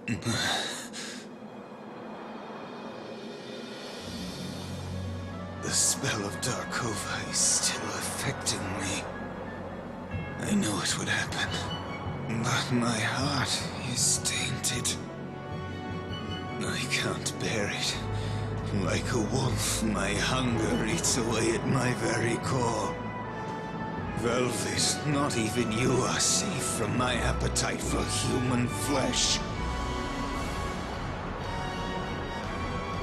The spell of Darkova is still affecting me. I know it would happen, but my heart is tainted. I can't bear it. Like a wolf, my hunger eats away at my very core. Velvet, not even you are safe from my appetite for human flesh.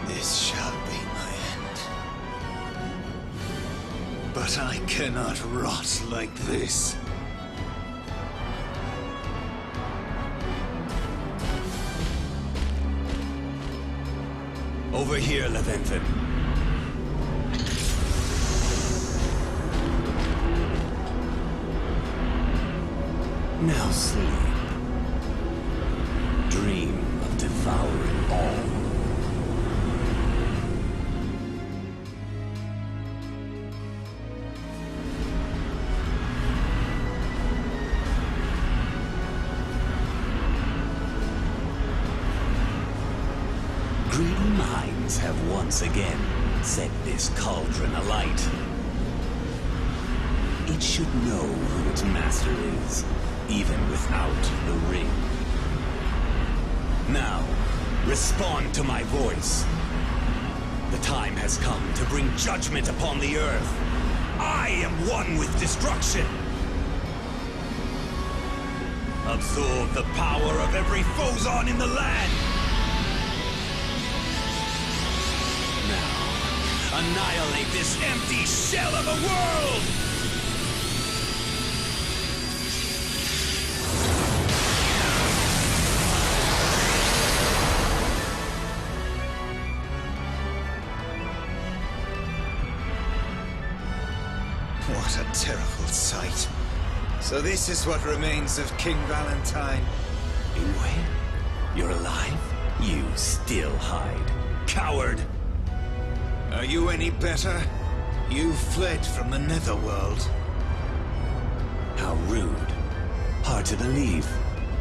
This shall be my end. But I cannot rot like this. Over here, Leviathan. Now sleep. Dream of devouring all. Greedy minds have once again set this cauldron alight. It should know who its master is, even without the ring. Now, respond to my voice. The time has come to bring judgment upon the earth. I am one with destruction. Absorb the power of every Phozon in the land. Now, annihilate this empty shell of a world! What a terrible sight. So this is what remains of King Valentine. Anyway, you're alive? You still hide. Coward! Are you any better? You fled from the Netherworld. How rude. Hard to believe.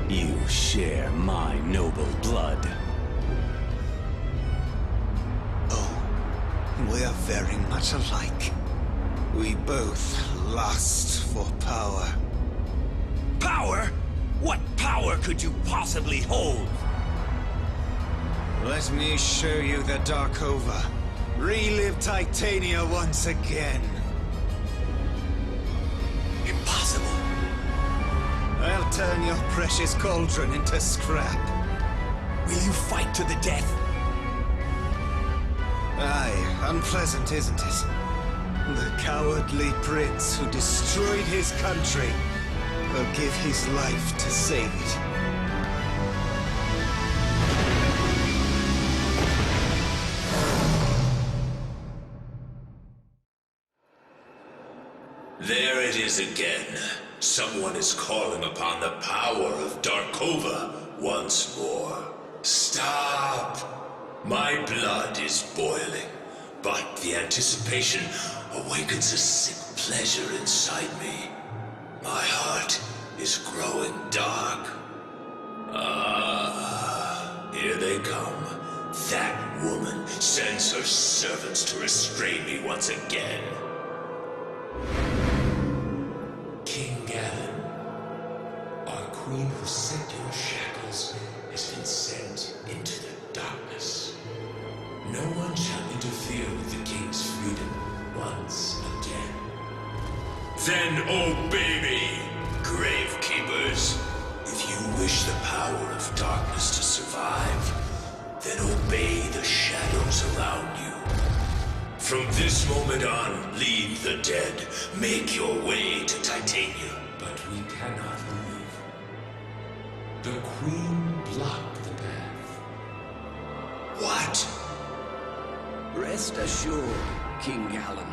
You share my noble blood. Oh, we are very much alike. We both lust for power. Power? What power could you possibly hold? Let me show you the Darkova. Relive Titania once again. Impossible. I'll turn your precious cauldron into scrap. Will you fight to the death? Aye, unpleasant, isn't it? The cowardly prince who destroyed his country will give his life to save it. There it is again. Someone is calling upon the power of Darkova once more. Stop! My blood is boiling, but the anticipation awakens a sick pleasure inside me. My heart is growing dark. Ah, here they come. That woman sends her servants to restrain me once again. King Galen, our queen who set your shackles has been sent into the darkness. No one shall interfere with the king's freedom once again. Then obey me, gravekeepers. If you wish the power of darkness to survive, then obey the shadows around you. From this moment on, leave the dead. Make your way to Titania. But we cannot leave. The Queen blocked the path. What? Rest assured, King Galen.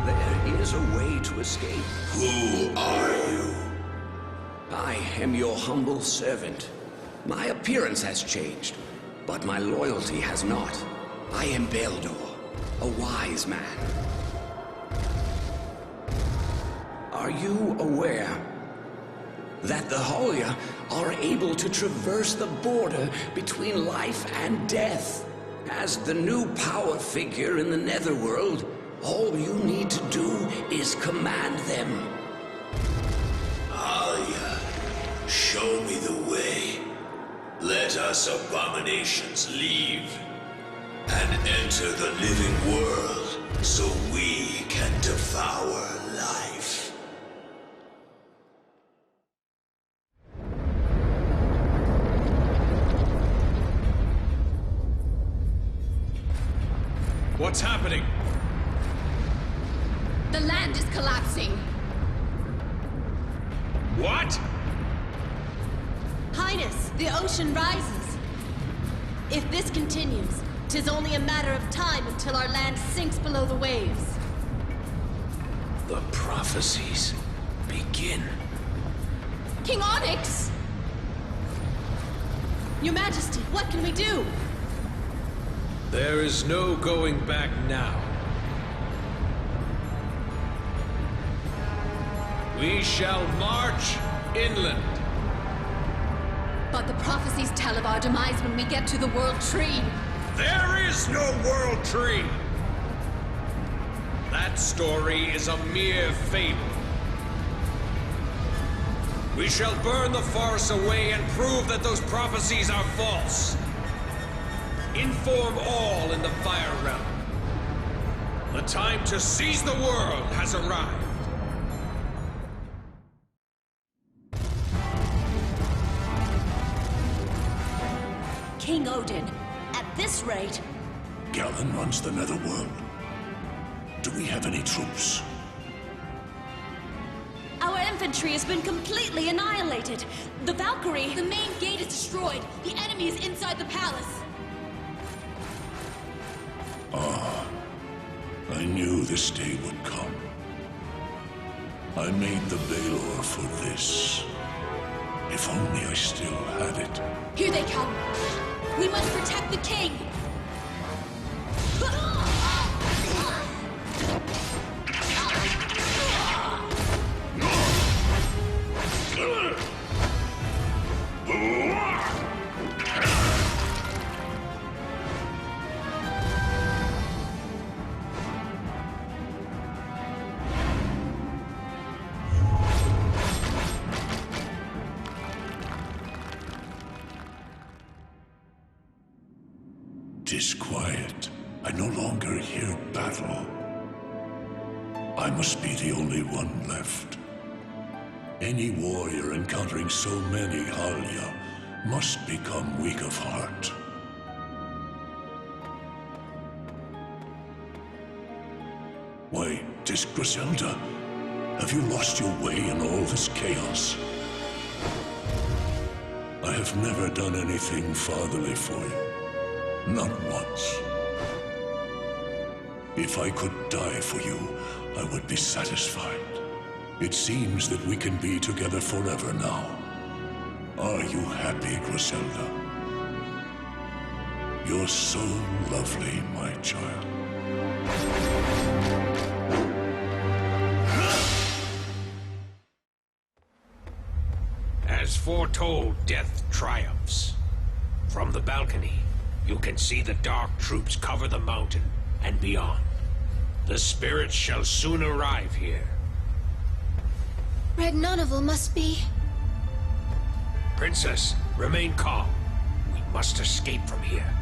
There is a way to escape. Who are you? I am your humble servant. My appearance has changed, but my loyalty has not. I am Beldor, a wise man. Are you aware that the Holia are able to traverse the border between life and death. As the new power figure in the Netherworld, all you need to do is command them. Alia, show me the way. Let us abominations leave and enter the living world so we can devour life. What's happening? The land is collapsing. What? Highness, the ocean rises. If this continues, 'tis only a matter of time until our land sinks below the waves. The prophecies begin. King Onyx! Your Majesty, what can we do? There is no going back now. We shall march inland. But the prophecies tell of our demise when we get to the World Tree. There is no World Tree! That story is a mere fable. We shall burn the forest away and prove that those prophecies are false. Inform all in the Fire Realm. The time to seize the world has arrived. King Odin, at this rate... Galen runs the Netherworld. Do we have any troops? Our infantry has been completely annihilated. The Valkyrie... The main gate is destroyed. The enemy is inside the palace. I knew this day would come. I made the Balor for this. If only I still had it. Here they come. We must protect the king. Disquiet. I no longer hear battle. I must be the only one left. Any warrior encountering so many Halia must become weak of heart. Why, 'tis Griselda. Have you lost your way in all this chaos? I have never done anything fatherly for you. Not once. If I could die for you, I would be satisfied. It seems that we can be together forever now. Are you happy, Griselda? You're so lovely, my child. As foretold, death triumphs. From the balcony, you can see the dark troops cover the mountain and beyond. The spirits shall soon arrive here. Red Nunneval must be... Princess, remain calm. We must escape from here.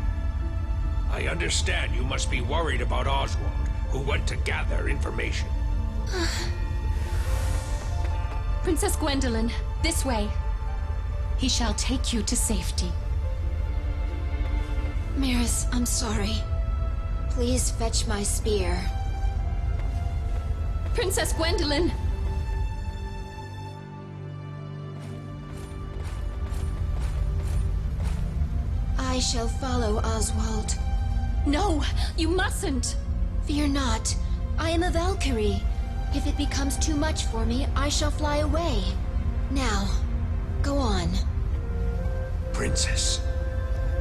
I understand you must be worried about Oswald, who went to gather information. Princess Gwendolyn, this way. He shall take you to safety. Maris, I'm sorry. Please fetch my spear. Princess Gwendolyn! I shall follow Oswald. No, you mustn't! Fear not. I am a Valkyrie. If it becomes too much for me, I shall fly away. Now, go on. Princess.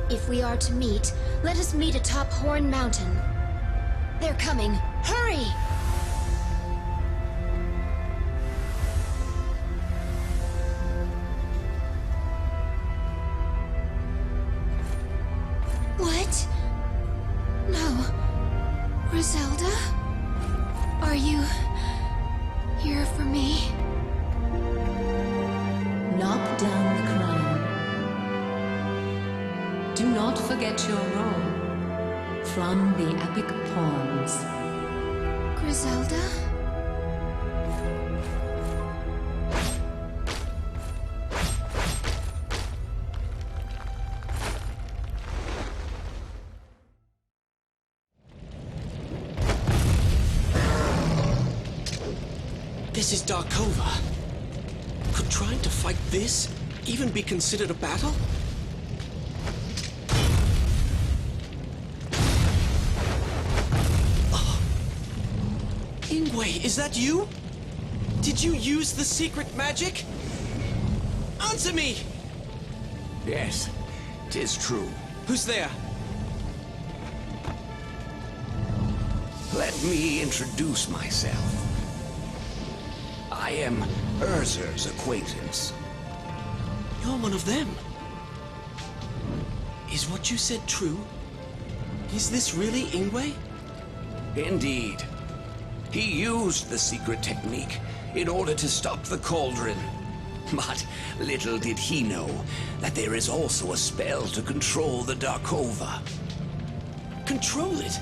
If we are to meet, let us meet atop Horn Mountain. They're coming. Hurry! care for me? Knock down the crown. Do not forget your role. From the epic poems. Griselda? This is Darkova. Could trying to fight this even be considered a battle? Ingwe, is that you? Did you use the secret magic? Answer me! Yes, 'tis true. Who's there? Let me introduce myself. I am Urzur's acquaintance. You're one of them. Is what you said true? Is this really Ingwe? Indeed. He used the secret technique in order to stop the cauldron. But little did he know that there is also a spell to control the Darkova. Control it?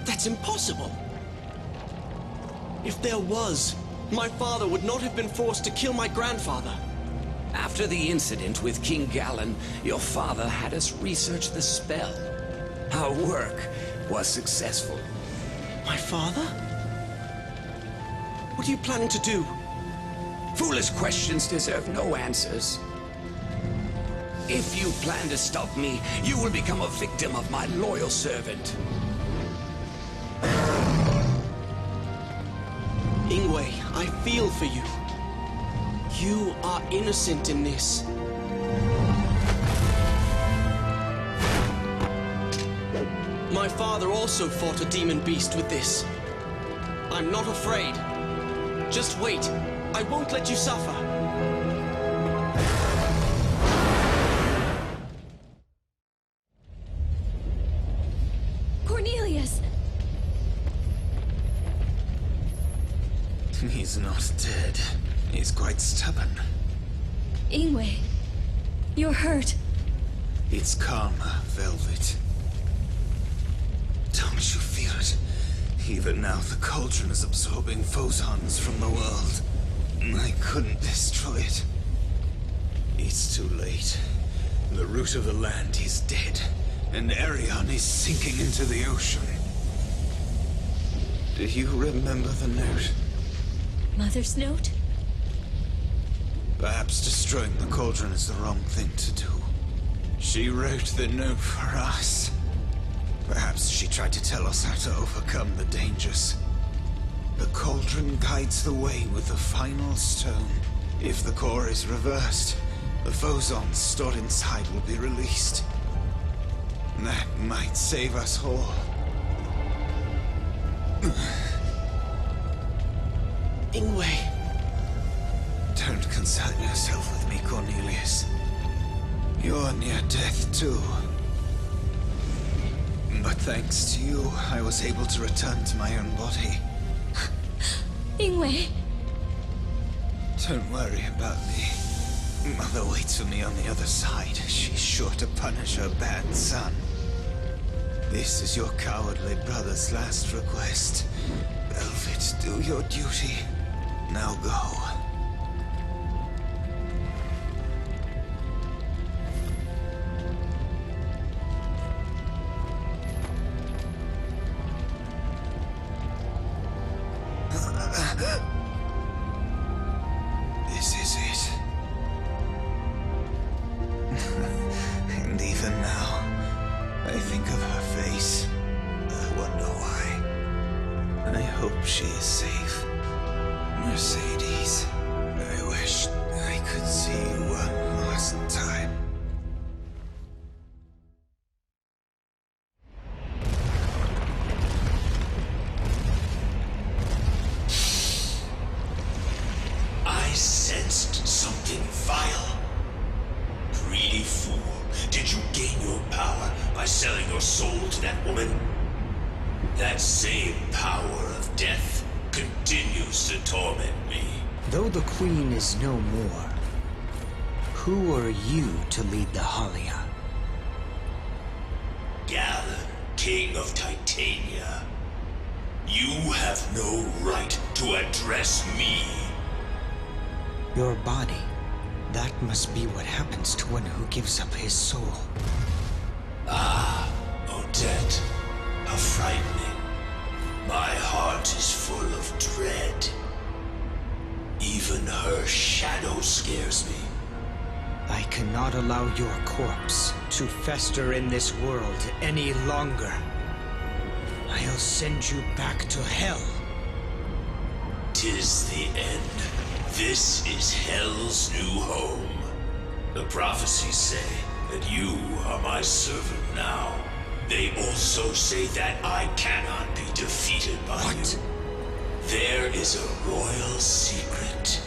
That's impossible. If there was, my father would not have been forced to kill my grandfather. After the incident with King Gallen, your father had us research the spell. Our work was successful. My father? What are you planning to do? Foolish questions deserve no answers. If you plan to stop me, you will become a victim of my loyal servant. Ingwe, I feel for you. You are innocent in this. My father also fought a demon beast with this. I'm not afraid. Just wait. I won't let you suffer. Cornelius! He's not dead. He's quite stubborn. Ingwe, you're hurt. It's calmer, Velvet. Don't you feel it? Even now, the cauldron is absorbing phosons from the world. I couldn't destroy it. It's too late. The root of the land is dead, and Arion is sinking into the ocean. Do you remember the note? Mother's note? Perhaps destroying the cauldron is the wrong thing to do. She wrote the note for us. Perhaps she tried to tell us how to overcome the dangers. The cauldron guides the way with the final stone. If the core is reversed, the phosons stored inside will be released. That might save us all. Ingwe. Don't concern yourself with me, Cornelius. You're near death, too. But thanks to you, I was able to return to my own body. Ingwe! Don't worry about me. Mother waits for me on the other side. She's sure to punish her bad son. This is your cowardly brother's last request. Velvet, do your duty. Now go. This is it. And even now, I think of her face. I wonder why. I hope she is safe. Mercedes, I wish I could see you one last time. I sensed something vile. Greedy fool, did you gain your power by selling your soul to that woman? That same power of death continues to torment me. Though the Queen is no more, who are you to lead the Halia? Galen, King of Titania. You have no right to address me. Your body, that must be what happens to one who gives up his soul. Ah, Odette, how frightening. My heart is full of dread. Even her shadow scares me. I cannot allow your corpse to fester in this world any longer. I'll send you back to hell. 'Tis the end. This is Hell's new home. The prophecies say that you are my servant now. They also say that I cannot be defeated by you. There is a royal secret.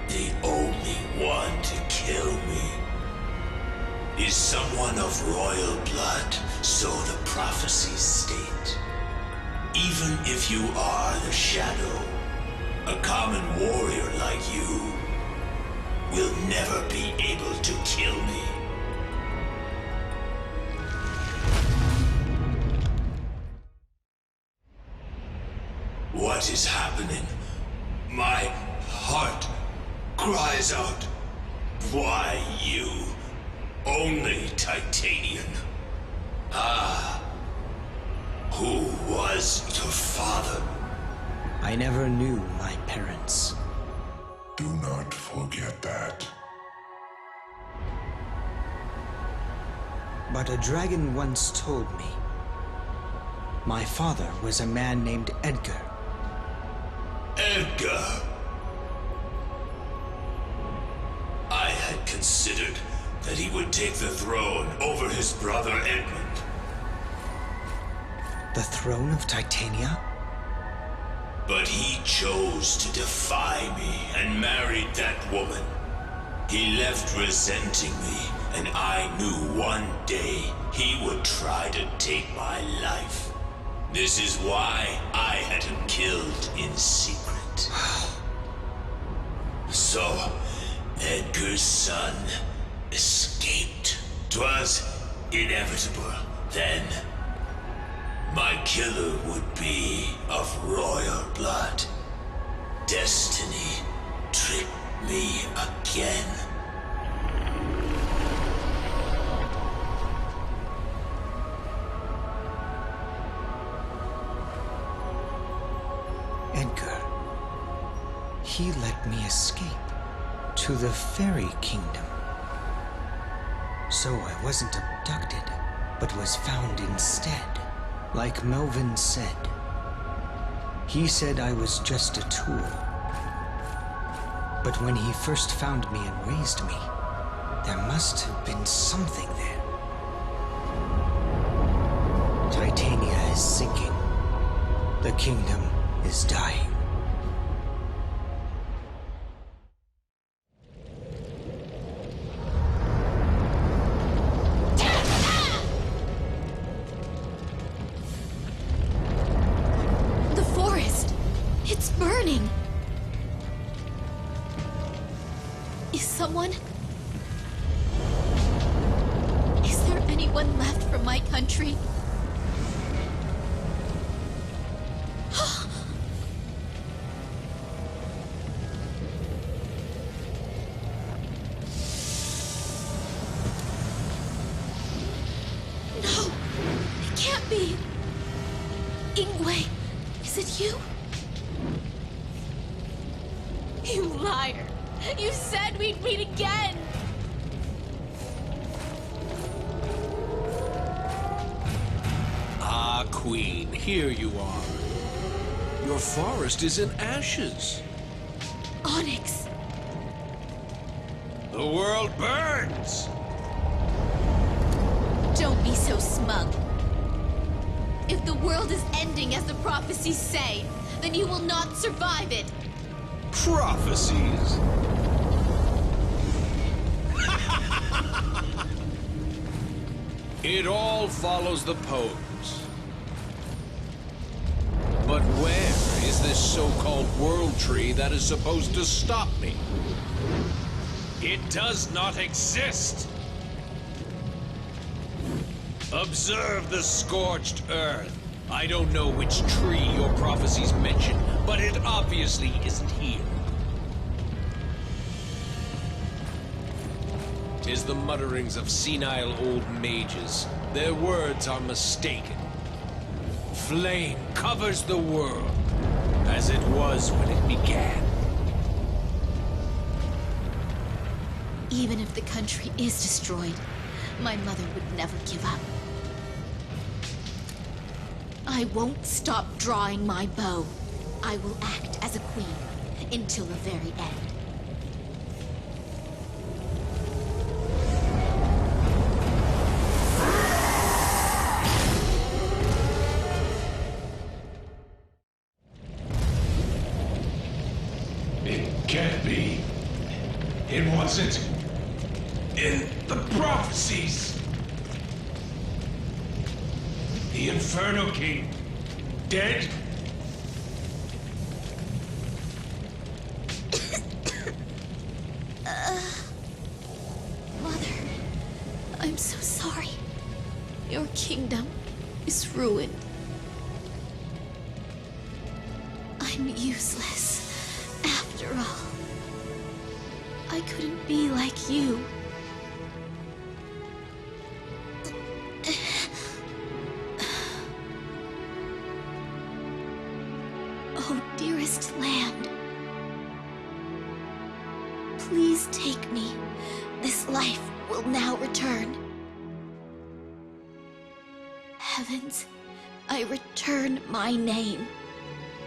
The only one to kill me is someone of royal blood, so the prophecies state. Even if you are the Shadow, a common warrior like you will never be able to kill me. What is happening? My heart cries out. Why you? Only Titanian. Ah. Who was your father? I never knew my parents. Do not forget that. But a dragon once told me my father was a man named Edgar. Edgar. I had considered that he would take the throne over his brother Edmund. The throne of Titania? But he chose to defy me and married that woman. He left resenting me, and I knew one day he would try to take my life. This is why I had him killed in secret. So, Edgar's son escaped. 'Twas inevitable then. My killer would be of royal blood. Destiny tricked me again. Edgar. He let me escape to the fairy kingdom. So I wasn't abducted, but was found instead. Like Melvin said. He said I was just a tool. But when he first found me and raised me, there must have been something there. Titania is sinking. The kingdom is dying. It's burning! Is someone... Is there anyone left from my country? No! It can't be! Ingwe, is it you? You liar! You said we'd meet again! Ah, Queen, here you are. Your forest is in ashes. Onyx! The world burns! Don't be so smug. If the world is ending as the prophecies say, then you will not survive it. Prophecies? It all follows the poems. But where is is this so-called world tree that is supposed to stop me? It does not exist! Observe the scorched earth. I don't know which tree your prophecies mention, but it obviously isn't here. 'Tis the mutterings of senile old mages. Their words are mistaken. Flame covers the world, as it was when it began. Even if the country is destroyed, my mother would never give up. I won't stop drawing my bow. I will act as a queen until the very end. It can't be. It wasn't in the prophecies. The Inferno King dead? Mother, I'm so sorry. Your kingdom is ruined. I'm useless, after all. I couldn't be like you. Oh, dearest land. Please take me. This life will now return. Heavens, I return my name.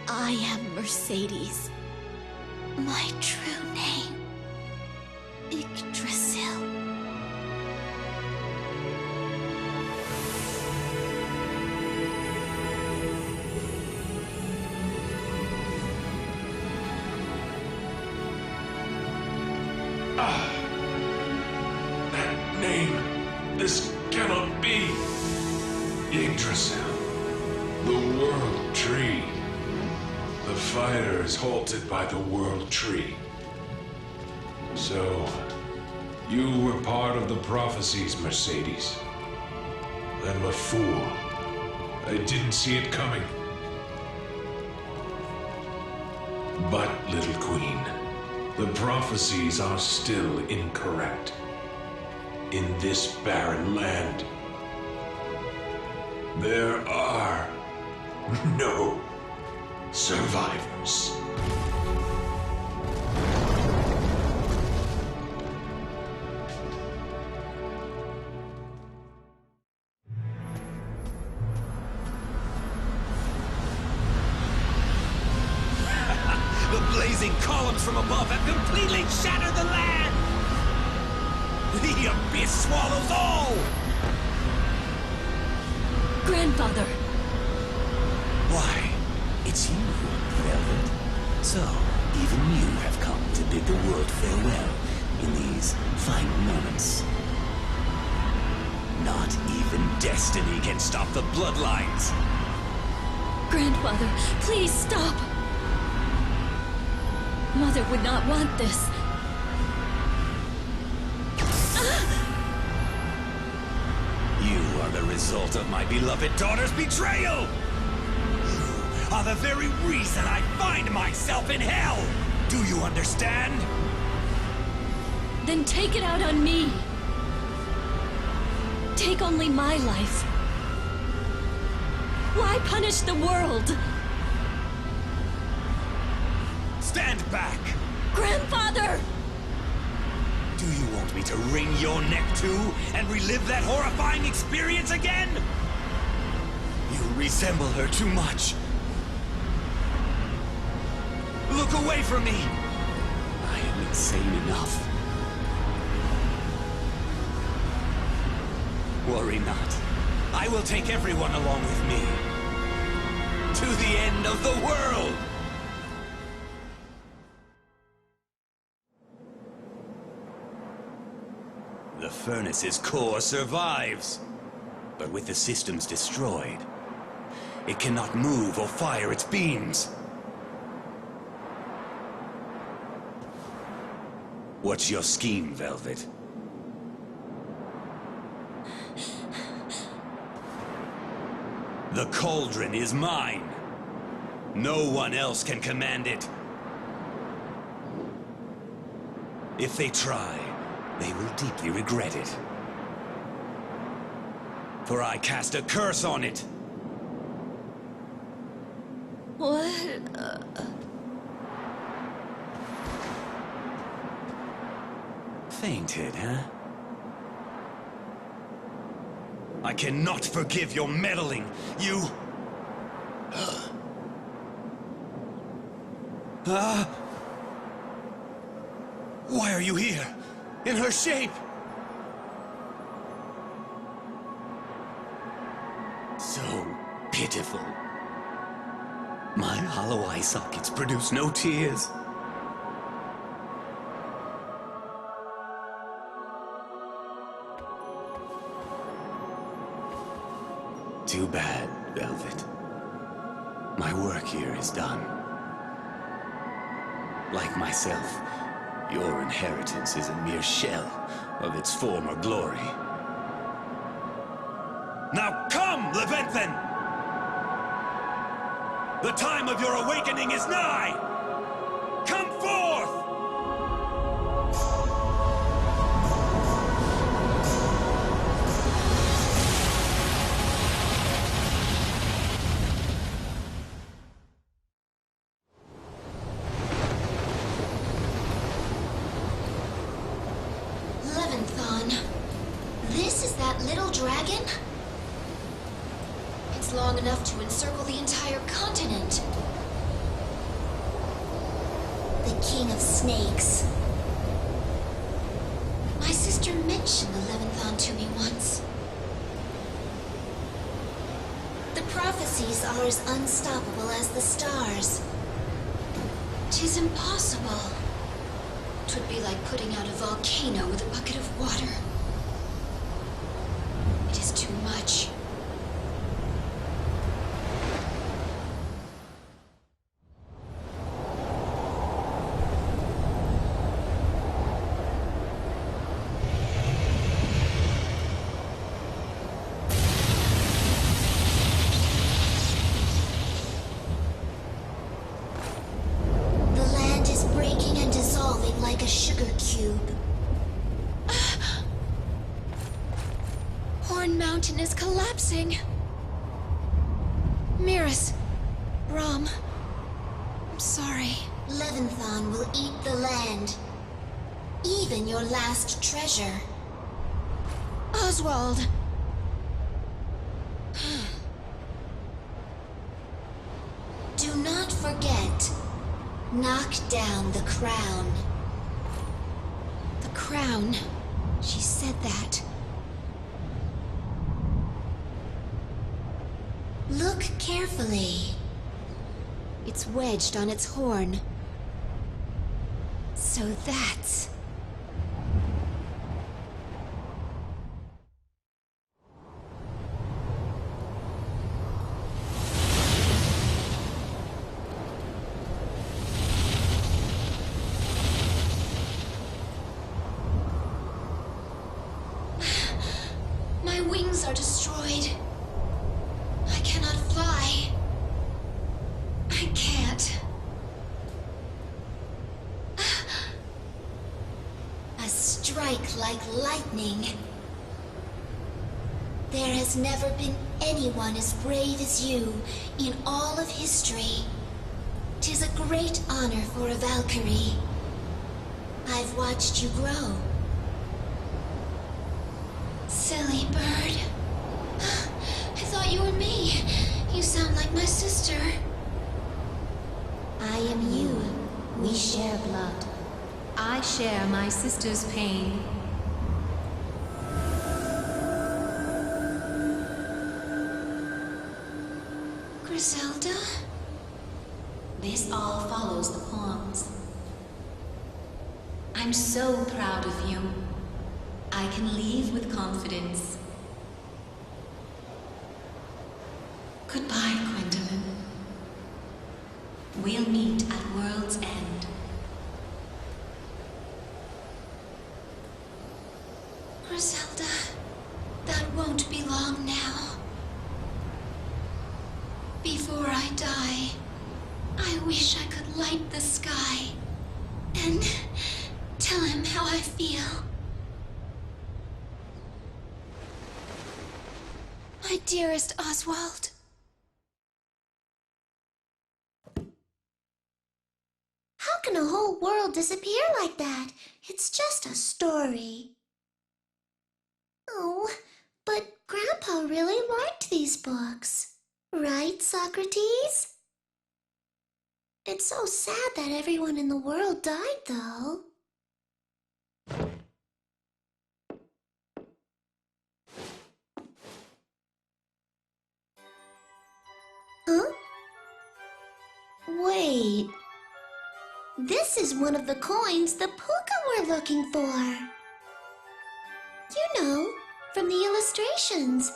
I am Mercedes. My true name, Yggdrasil. That name. This cannot be. Yggdrasil. The World Tree. The fighter is halted by the World Tree. So, you were part of the prophecies, Mercedes. I'm a fool. I didn't see it coming. But, little queen, the prophecies are still incorrect. In this barren land, there are no survivors. The blazing columns from above have completely shattered the land! The abyss swallows all! Grandfather! Why, it's you, Velvet. So, even you have come to bid the world farewell in these final moments. Not even destiny can stop the bloodlines! Grandfather, please stop! Mother would not want this. You are the result of my beloved daughter's betrayal! You are the very reason I find myself in hell! Do you understand? Then take it out on me. Take only my life. Why punish the world? Stand back! Grandfather! Do you want me to wring your neck too, and relive that horrifying experience again? You resemble her too much. Look away from me! I am insane enough. Worry not. I will take everyone along with me. To the end of the world! The furnace's core survives, but with the systems destroyed, it cannot move or fire its beams. What's your scheme, Velvet? The cauldron is mine. No one else can command it. If they try, they will deeply regret it. For I cast a curse on it. What? Fainted, huh? I cannot forgive your meddling. You... Why are you here? In her shape? So pitiful. My hollow eye sockets produce no tears. Too bad, Velvet. My work here is done. Like myself, your inheritance is a mere shell of its former glory. Now come, Levanthan! The time of your awakening is nigh! Come forth! This is that little dragon? It's long enough to encircle the entire continent. The King of Snakes. My sister mentioned the Leviathan to me once. The prophecies are as unstoppable as the stars. 'Tis impossible. 'Twould be like putting out a volcano with a bucket of water. It is too much. Like a sugar cube. Horn Mountain is collapsing. Miras, Brahm, I'm sorry. Leviathan will eat the land. Even your last treasure. Oswald. Do not forget. Knock down the crown. Crown. She said that. Look carefully. It's wedged on its horn. So that's... are destroyed. I cannot fly. I can't. A strike like lightning. There has never been anyone as brave as you in all of history. 'Tis a great honor for a Valkyrie. I've watched you grow. Silly bird. I thought you were me. You sound like my sister. I am you. We share blood. I share my sister's pain. Griselda? This all follows the poems. I'm so proud of you. I can leave with confidence. Goodbye, Gwendolyn. We'll meet at World's End. Zelda. That won't be long now. Before I die, I wish I could light the sky and tell him how I feel. My dearest Oswald. How can a whole world disappear like that? It's just a story. Oh, but Grandpa really liked these books. Right, Socrates? It's so sad that everyone in the world died, though. Huh? Wait. This is one of the coins the Puka were looking for. You know, from the illustrations.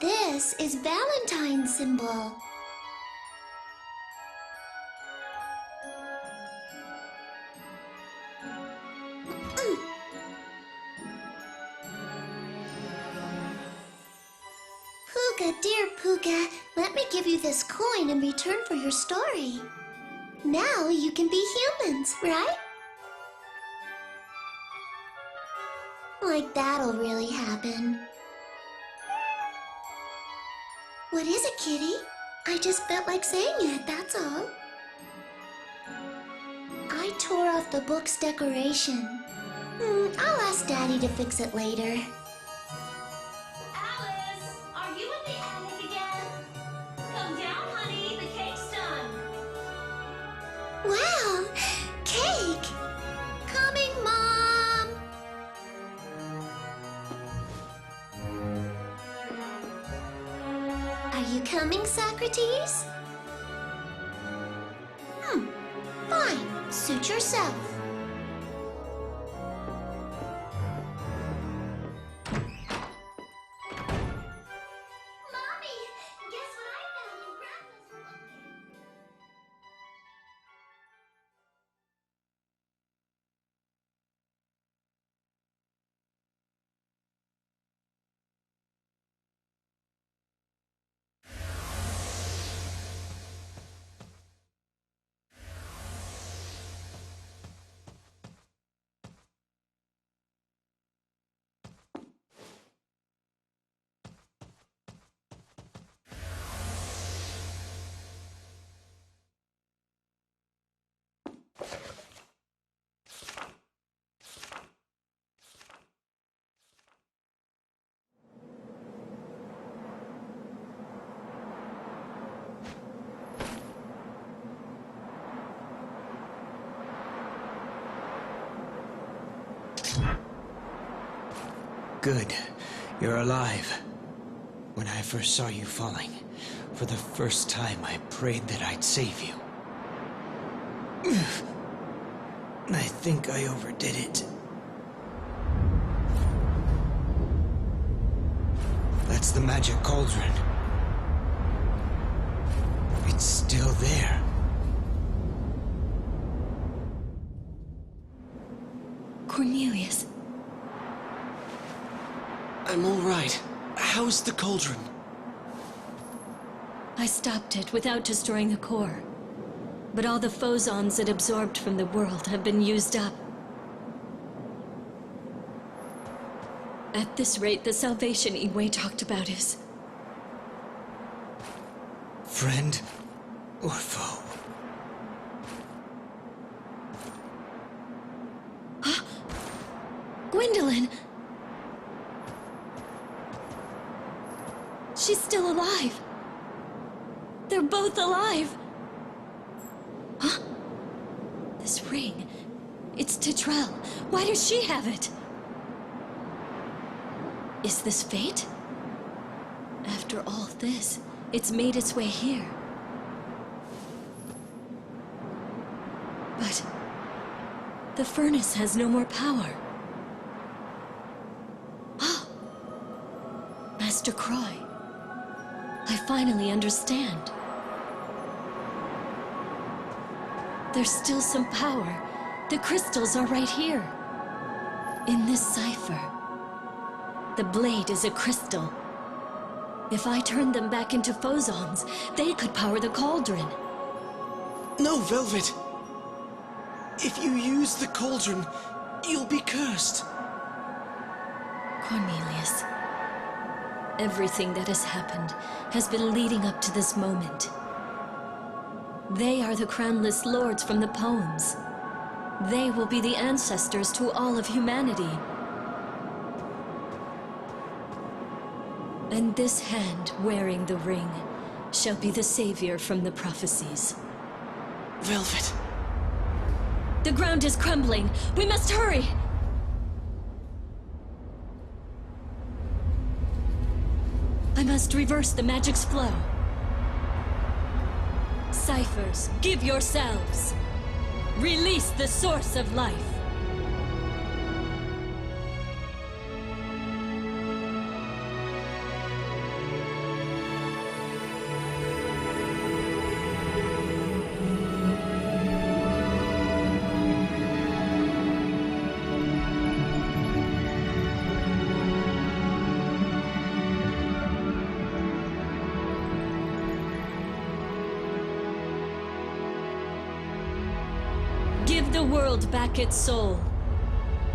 This is Valentine's symbol. Puka, dear Puka, let me give you this coin in return for your story. Now you can be humans, right? Like that'll really happen. What is it, Kitty? I just felt like saying it, that's all. I tore off the book's decoration. I'll ask Daddy to fix it later. Alice, are you in the attic again? Come down, honey. The cake's done. Wow! Cake! Coming, Mom! Are you coming, Socrates? Fine. Suit yourself. Mommy, guess what I found in Grandpa's book? Good. You're alive. When I first saw you falling, for the first time I prayed that I'd save you. I think I overdid it. That's the magic cauldron. It's still there. Cornelius. I'm all right. How's the cauldron? I stopped it without destroying the core. But all the phosons it absorbed from the world have been used up. At this rate, the salvation Iwei talked about is... Friend or foe? Gwendolyn! She's still alive. They're both alive. Huh? This ring. It's Titrell. Why does she have it? Is this fate? After all this, it's made its way here. But the furnace has no more power. Oh! Master Croy. I finally understand. There's still some power. The crystals are right here. In this cipher. The blade is a crystal. If I turned them back into phosons, they could power the cauldron. No, Velvet! If you use the cauldron, you'll be cursed. Cornelius, everything that has happened has been leading up to this moment. They are the crownless lords from the poems. They will be the ancestors to all of humanity. And this hand wearing the ring shall be the savior from the prophecies. Velvet. The ground is crumbling. We must hurry! I must reverse the magic's flow. Ciphers, give yourselves. Release the source of life. Give the world back its soul.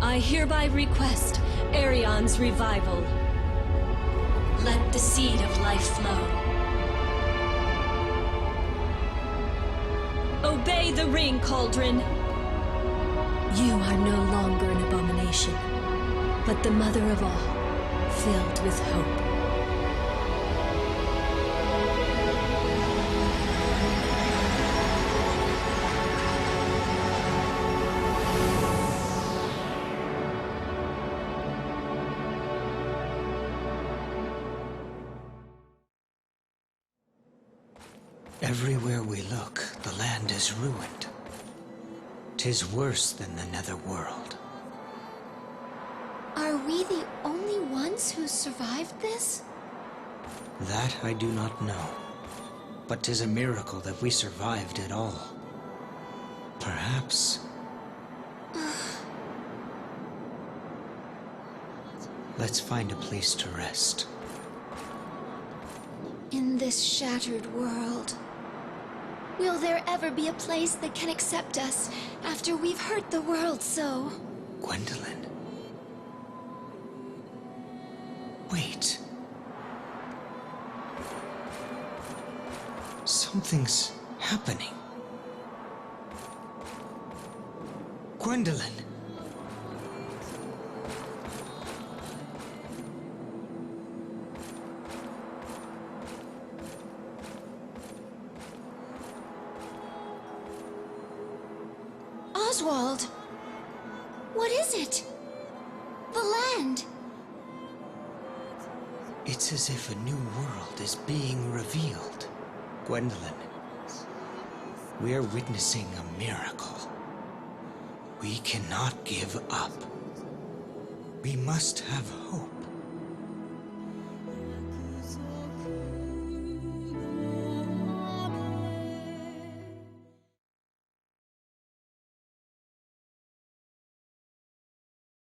I hereby request Arion's revival. Let the seed of life flow. Obey the ring, Cauldron. You are no longer an abomination, but the mother of all, filled with hope. Everywhere we look, the land is ruined. 'Tis worse than the netherworld. Are we the only ones who survived this? That I do not know. But 'tis a miracle that we survived at all. Perhaps... Let's find a place to rest. In this shattered world, will there ever be a place that can accept us after we've hurt the world so? Gwendolyn. Wait. Something's happening. Gwendolyn. Oswald! What is it? The land! It's as if a new world is being revealed. Gwendolyn, we are witnessing a miracle. We cannot give up. We must have hope.